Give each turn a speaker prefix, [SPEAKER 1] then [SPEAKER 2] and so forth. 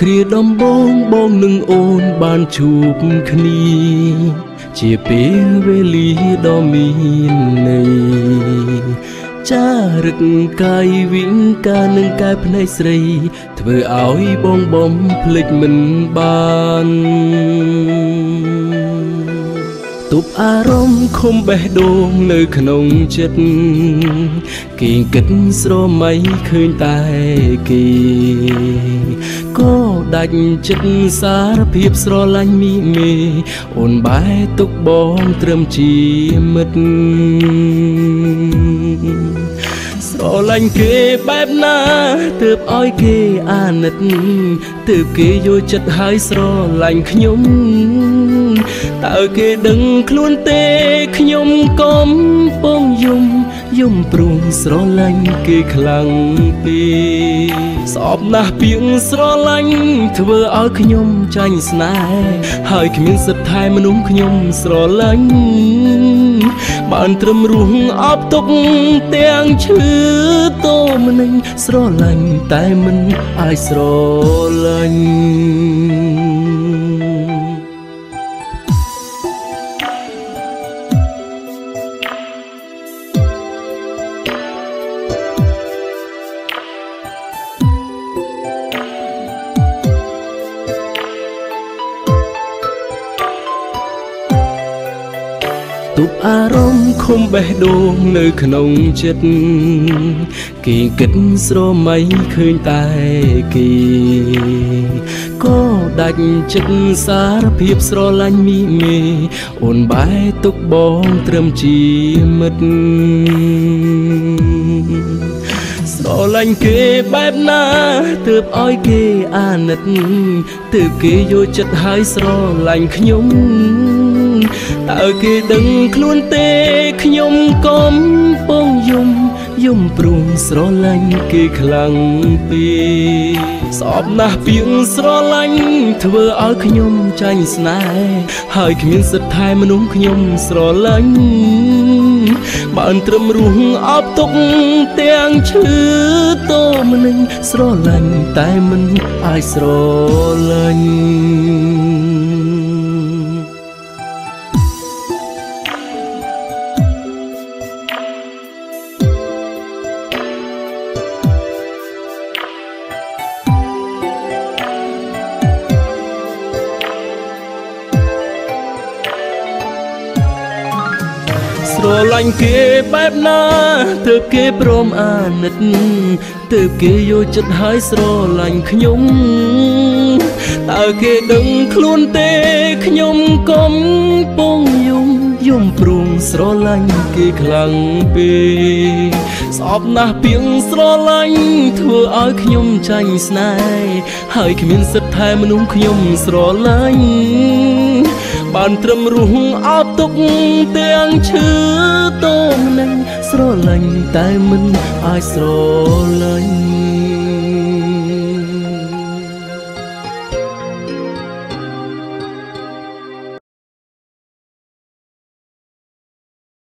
[SPEAKER 1] គ្រាដំបងបងនឹងអូនបានជួបគ្នាជាពេលវេលាដ៏មានន័យចារឹកកាយវិញការនឹងកាយភ្នែកស្រីធ្វើឲ្យបងបំភ្លេចមិនបានទប់អារម្មណ៍ខំបេះដូងនៅក្នុងចិត្តគេគិតស្រមៃឃើញតែគេក៏ដាច់ចិត្តសារភាពស្រឡាញ់មីមេអូនបែរទុកបងត្រឹមជាមិត្តស្រឡាញ់គេបែបណាទើបឲ្យគេអាណិតទើបគេយកចិត្តហើយស្រឡាញ់ខ្ញុំតើគេដឹងខ្លួនទេខ្ញុំកំពុងយំព្រោះស្រឡាញ់គេខ្លាំងពេកស្អប់ណាស់ពាក្យស្រឡាញ់ធ្វើឲ្យខ្ញុំចាញ់ស្នេហ៍ហើយគ្មានសិទ្ធិថែមនុស្សខ្ញុំស្រឡាញ់បានត្រឹមរស់អបទុកទាំងឈឺតោមនឹងស្រឡាញ់តែមិនអាចស្រឡាញ់ទប់អារម្មណ៍ខំបេះដូងនៅក្នុងចិត្តគេគិតស្រមៃឃើញតែគេក៏ដាច់ចិត្តសារភាពស្រឡាញ់មីមេអូនបែរទុកបងត្រឹមជាមិត្តស្រឡាញ់គេបែបណាទើបឲ្យគេអាណិតទើបគេយកចិត្តហើយស្រឡាញ់ខ្ញុំតើគេដឹងខ្លួនទេខ្ញុំកំពុងយំព្រោះស្រឡាញ់គេខ្លាំងពេកស្អប់ណាស់ពាក្យស្រឡាញ់ធ្វើឲ្យខ្ញុំចាញ់ស្នេហ៍ហើយគ្មានសិទ្ធិថែមនុស្សខ្ញុំស្រឡាញ់បានត្រឹមរស់អបទុកទាំងឈឺតោមនឹងស្រឡាញ់តែមិនអាចស្រឡាញ់ស្រឡាញ់គេបែបណាទើបគេព្រមអាណិតទើបគេយកចិត្តហើយស្រឡាញ់ខ្ញុំតើគេដឹងខ្លួនទេខ្ញុំកំពុងយំព្រោះស្រឡាញ់គេខ្លាំងពេកស្អប់ណាស់ពាក្យស្រឡាញ់ធ្វើឲ្យខ្ញុំចាញ់ស្នេហ៍ហើយគ្មានសិទ្ធិថែមនុស្សខ្ញុំស្រឡាញ់បានត្រឹមរស់អបទុកទាំងឈឺតោមនឹងស្រឡាញ់តែមិនអាចស្រឡាញ់